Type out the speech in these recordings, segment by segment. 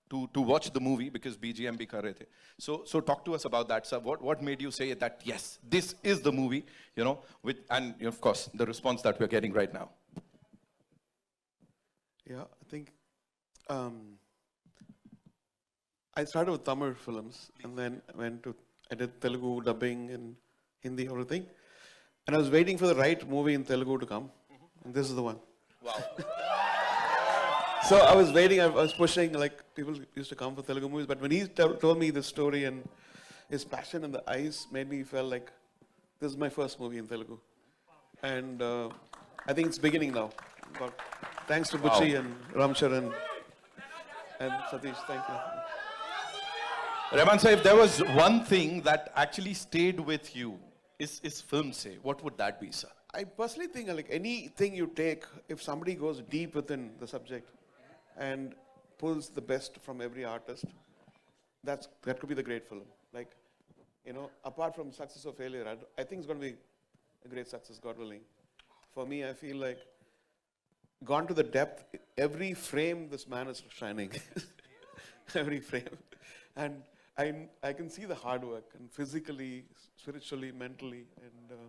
to watch the movie because BGM bhi kar rahe the. So talk to us about that, sir. What made you say that yes, this is the movie, and of course the response that we're getting right now. Yeah, I think I started with Tamil films and then I did Telugu dubbing and Hindi, everything. And I was waiting for the right movie in Telugu to come. And this is the one. Wow. So I was waiting, I was pushing, like people used to come for Telugu movies. But when he told me the story and his passion in the eyes made me feel like this is my first movie in Telugu. And I think it's beginning now. But thanks to Bucci and Ramcharan and Satish, thank you. Rahman sir, if there was one thing that actually stayed with you, is film say, what would that be, sir? I personally think like anything you take, if somebody goes deep within the subject and pulls the best from every artist, that could be the great film. Like, apart from success or failure, I think it's going to be a great success, God willing. For me, I feel like gone to the depth, every frame this man is shining. Every frame. And I can see the hard work, and physically, spiritually, mentally, and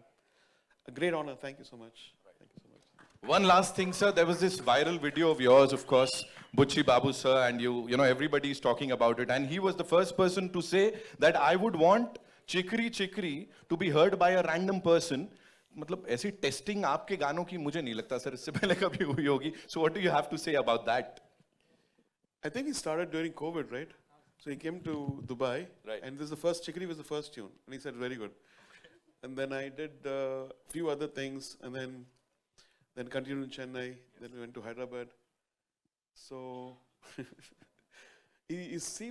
a great honor. Thank you so much. Thank you so much. One last thing, sir. There was this viral video of yours, of course, Bucci Babu sir, and everybody is talking about it. And he was the first person to say that I would want Chikri Chikri to be heard by a random person. मतलब ऐसी testing आपके गानों की मुझे नहीं लगता sir इससे पहले कभी हुई होगी. So what do you have to say about that? I think he started during COVID, right? So he came to Dubai, right. And Chikri was the first tune, and he said very good. And then I did a few other things, and then continued in Chennai. Then we went to Hyderabad. So he seems